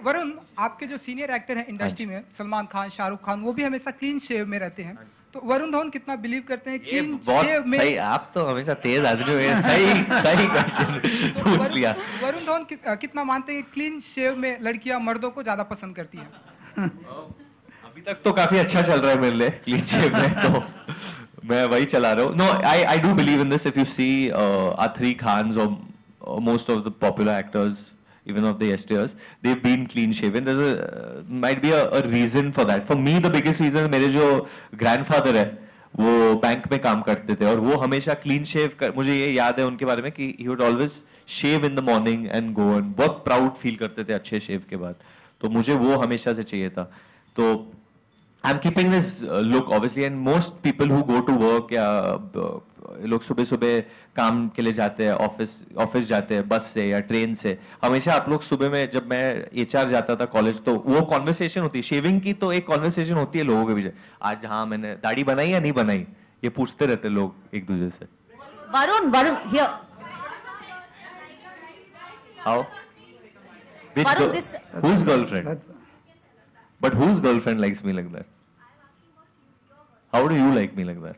वरुण, आपके जो senior actor हैं इंडस्ट्री में, सलमान खान, शाहरुख खान, वो भी हमेशा क्लीन शेव में रहते हैं। तो वरुण धवन कितना बिलीव करते हैं क्लीन शेव में? सही, आप तो हमेशा तेज आदमी हो। सही सही क्वेश्चन पूछ लिया। वरुण धवन कितना मानते हैं क्लीन शेव में लड़कियां मर्दों को ज्यादा पसंद करती हैं? अभी तक तो काफी अच्छा चल रहा है मेरे लिए क्लीन शेव में, तो मैं वही चला रहा हूँ। No, I do believe in this. If you see our three Khans or most of the popular actors, even of the yesteryears, they've been clean shaven. Might be a reason for that. For me, the biggest reason, मेरे जो grandfather है, वो bank में काम करते थे और वो हमेशा क्लीन शेव मुझे ये याद है उनके बारे में कि he would always shave in the morning and go, and बहुत प्राउड फील करते थे अच्छे शेव के बाद। तो मुझे वो हमेशा से चाहिए था। तो I'm keeping this look obviously, and most people who go to work या लोग सुबह सुबह काम के लिए जाते हैं, ऑफिस जाते हैं बस से या ट्रेन से, हमेशा आप लोग सुबह में, जब मैं HR जाता था कॉलेज, तो वो कॉन्वर्सेशन होती है शेविंग की, तो एक कॉन्वर्सेशन होती है लोगों के बीच, आज हाँ मैंने दाढ़ी बनाई या नहीं बनाई, ये पूछते रहते लोग एक दूसरे से। Varun here. How? Whose girlfriend? But whose girlfriend likes me like that? How do you like me like that?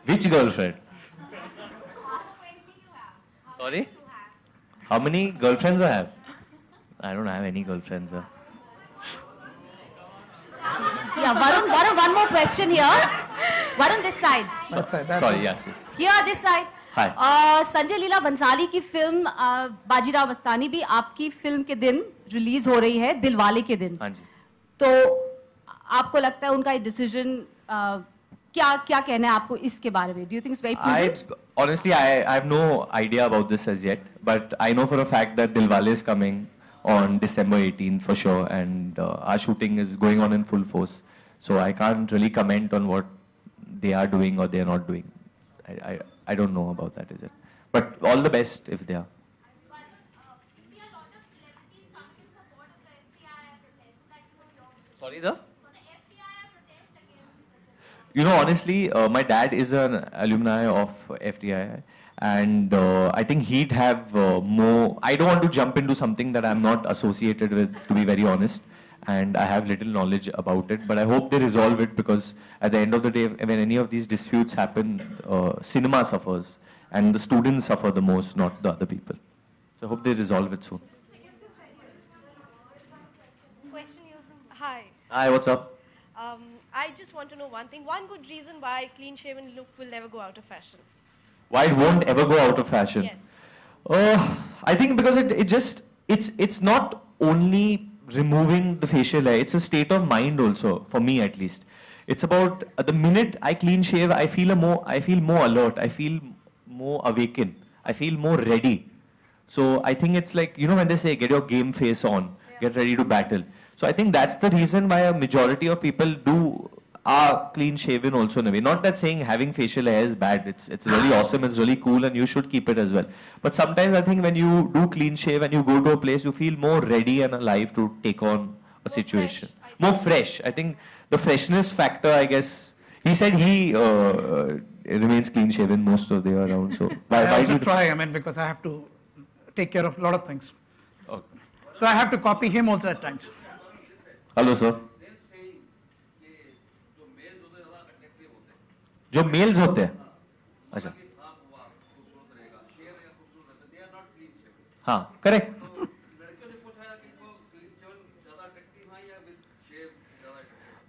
Which girlfriend? Sorry? How many girlfriends I have? I don't have any girlfriends. Yeah, Varun, one more question here. Varun, this side. Sorry, yes. Here, this side. Hi. Sanjay Leela Bhansali की film Bajirao Mastani भी आपकी film के दिन release हो रही है, दिलवाले के दिन। हाँ जी। तो आपको लगता है उनका डिसीजन, क्या कहना है आपको इसके बारे में? Do you think it's very prudent? Honestly, I have no idea about this as yet, but I know for a fact that Dilwale is coming on December 18th for sure, and our shooting is going on in full force. So I can't really comment on what they are doing or they are not doing. I don't know about that, is it? But all the best if they are. Sorry, you know, honestly, my dad is an alumni of FTI, and I think he'd have more. I don't want to jump into something that I'm not associated with, to be very honest, and I have little knowledge about it. But I hope they resolve it, because at the end of the day, when any of these disputes happen, cinema suffers, and the students suffer the most, not the other people. So I hope they resolve it soon. Hi. Hi, what's up? I just want to know one thing. One good reason why clean-shaven look will never go out of fashion. Why it won't ever go out of fashion? Yes. I think because it's not only removing the facial hair, it's a state of mind also, for me at least. It's about the minute I clean shave, I feel more alert, I feel more awakened, I feel more ready. So I think it's like, you know, when they say get your game face on, get ready to battle. So I think that's the reason why a majority of people are clean shaven also in a way. Not that saying having facial hair is bad. It's really awesome, it's really cool, and you should keep it as well. But sometimes I think when you do clean shave and you go to a place, you feel more ready and alive to take on a situation. More fresh. I think the freshness factor, I guess. He said he remains clean shaven most of the year around. So I also try, I mean, because I have to take care of a lot of things. Okay. So I have to copy him also at times. Hello, sir. जो mails होते हैं, अच्छा, हाँ, correct.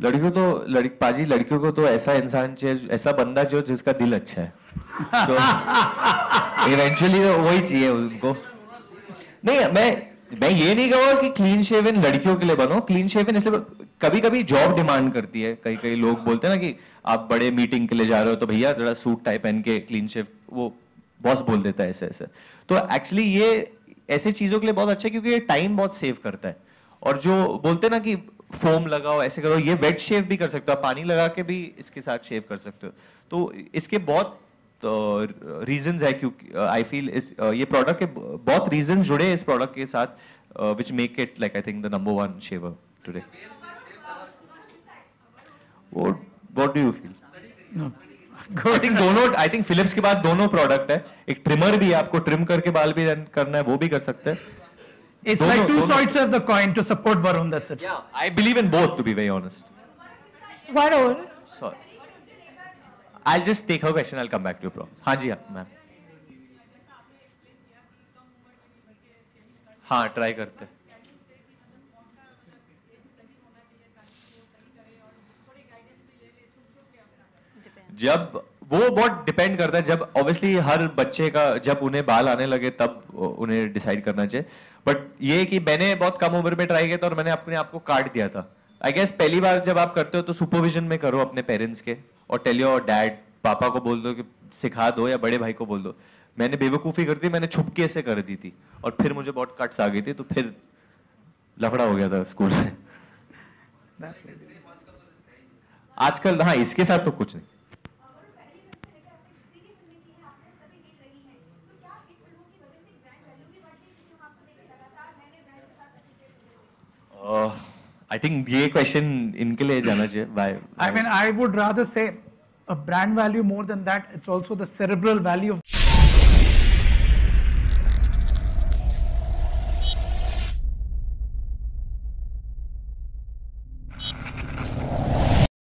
लड़कियों तो पाजी लड़कियों को तो ऐसा इंसान चाहिए, ऐसा बंदा चाहिए जिसका दिल अच्छा है। तो इवेंचुअली तो वही चाहिए उनको। नहीं, मैं ये नहीं कहूँगा कि क्लीन शेवन लड़कियों के लिए बनो। क्लीन शेवन इसलिए कभी कभी जॉब डिमांड करती है। कई लोग बोलते हैं ना कि आप बड़े मीटिंग के लिए जा रहे हो तो भैया जरा सूट टाई पहन के क्लीन शेव, वो बॉस बोल देता है ऐसे। तो एक्चुअली ये ऐसे चीजों के लिए बहुत अच्छा है, क्योंकि ये टाइम बहुत सेव करता है। और जो बोलते हैं ना कि फोम लगाओ, ऐसे करो, ये वेट शेव भी कर सकते हो, पानी लगा के भी इसके साथ शेव कर सकते हो। तो इसके बहुत रीजंस है, क्योंकि आई फील ये प्रोडक्ट के बहुत रीजंस जुड़े हैं इस प्रोडक्ट के साथ, which make it like I think the number 1 shaver today. What do you feel? No. I think Philips के बाद दोनों प्रोडक्ट है। एक ट्रिमर भी है, आपको ट्रिम करके बाल भी करना है वो भी कर सकते हैं। It's like two sides of the coin to support Varun, that's it. Yeah, I believe in both, to be very honest. Varun, Sorry. I'll just take her question, I'll come back to your problems. हाँ जी, ma'am. हाँ, try करते. जब वो बहुत depend करता है, जब obviously हर बच्चे का जब उन्हें बाल आने लगे तब उन्हें डिसाइड करना चाहिए. बट ये कि मैंने बहुत कम उम्र में ट्राई किया था और मैंने अपने आप को काट दिया था. आई गेस पहली बार जब आप करते हो तो सुपरविजन में करो अपने पेरेंट्स के, और टेल योर डैड, पापा को बोल दो कि सिखा दो, या बड़े भाई को बोल दो. मैंने बेवकूफ़ी कर दी, मैंने छुपके से कर दी थी और फिर मुझे बहुत कट्स आ गई थी, तो फिर लफड़ा हो गया था स्कूल में. आजकल हाँ, इसके साथ तो कुछ नहीं. I think ये question इनके लिए जाना चाहिए. Why? I mean, I would rather say a brand value more than that. It's also the cerebral value of